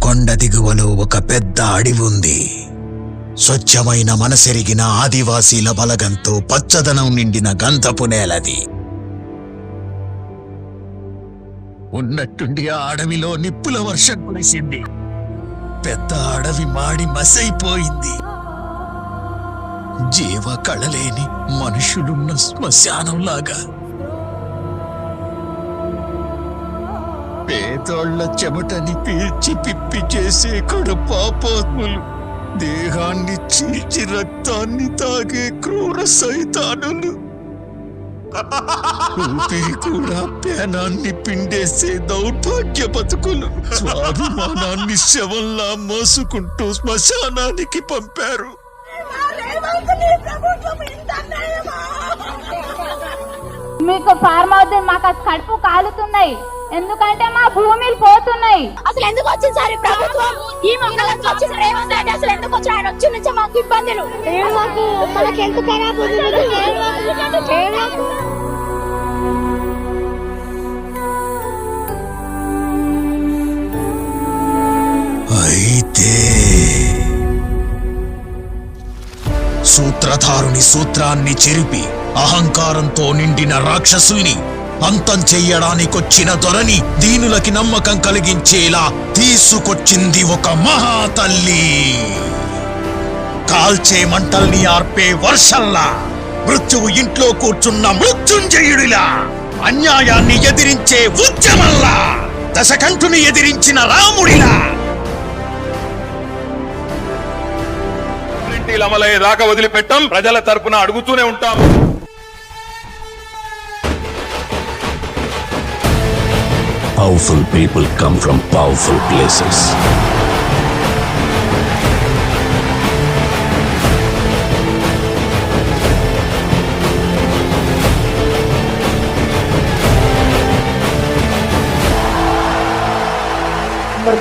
కొండ దిగువలో ఒక పెద్ద అడవి ఉంది. స్వచ్ఛమైన మనసెరిగిన ఆదివాసీల బలగంతో పచ్చదనం నిండిన గంధపు నేలది. ఉన్నట్టుండి ఆ అడవిలో నిప్పుల వర్షం కురిసింది. పెద్ద అడవి మాడి మసైపోయింది. జీవ కళలేని మనుషులున్న శ్మశానంలాగా. పేదోళ్ల చెమటని పీల్చి పిప్పి చేసే కడుపాపాత్ములు, దేహాన్ని చీల్చి రక్తాన్ని తాగే క్రూర సైతానులు, ఊపిరి కూడా పేనాన్ని పిండేసే దౌర్భాగ్య బతుకులు స్వాభిమానాన్ని శవంలా మోసుకుంటూ శ్మశానానికి పంపారు. మీకు ఫార్మ్ హౌస్ మాకు కడుపు కాలుతున్నాయి, ఎందుకంటే మా భూమిలు పోతున్నాయి. అసలు ఎందుకు వచ్చింది సార్ ఈ ప్రభుత్వం? ఈ మంగళంతో వచ్చిన రేవంత్ రెడ్డి అసలు ఎందుకు వచ్చి ఆయన వచ్చి నుంచి మాకు ఇబ్బందులు మనకి ఎందుకు అయితే సూత్రధారుని సూత్రాన్ని చెరిపి అహంకారంతో నిండిన రాక్షసుల్ని అంతం చెయ్యడానికొచ్చిన దొరని దీనులకి నమ్మకం కలిగించేలా తీసుకొచ్చింది ఒక మహాతల్లి. కాల్చే మంటల్ని ఆర్పే వర్షంలా, మృత్యువు ఇంట్లో కూర్చున్న మృత్యుంజయుడిలా, అన్యాయాన్ని ఎదిరించే ఉద్యమంలా, దశకంఠుని ఎదిరించిన రాముడిలా. అమలయ్యేదాకా వదిలిపెట్టాం. ప్రజల తరపున అడుగుతూనే ఉంటాం. Powerful people come from powerful places.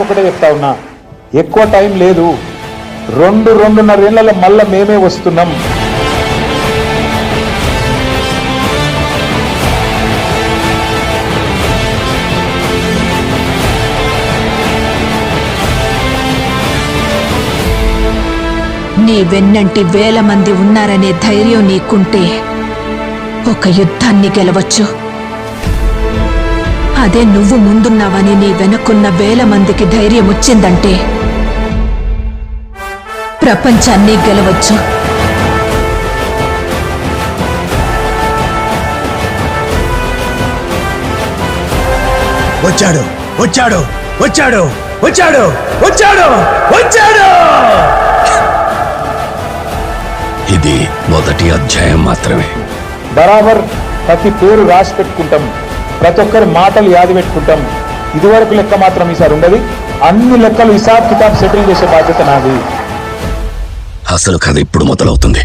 ఒకటే చెప్తా ఉన్నా, ఎక్కువ టైం లేదు. 2-2.5 ఏళ్లలో మళ్ళా మేమే వస్తున్నాం. నీ వెన్నంటి 1000 మంది ఉన్నారనే ధైర్యం నీకుంటే ఒక యుద్ధాన్ని గెలవచ్చు. అదే నువ్వు ముందున్నావని నీ వెనకున్న 1000 మందికి ధైర్యం వచ్చిందంటే ప్రపంచాన్ని గెలవచ్చు. వచ్చాడు వచ్చాడు వచ్చాడు వచ్చాడు వచ్చాడు వచ్చాడు. ఇది మొదటి అధ్యాయం మాత్రమే. బరాబర్ ప్రతి పేరు రాసి పెట్టుకుంటాం, ప్రతి ఒక్కరి మాటలు యాది పెట్టుకుంటాం. ఇదివరకు లెక్క మాత్రం ఈసారి ఉండదు. అన్ని లెక్కలు హిసాబ్ కితాబ్ సెటిల్ చేసే బాధ్యత నాది. అసలు కథ ఇప్పుడు మొదలవుతుంది.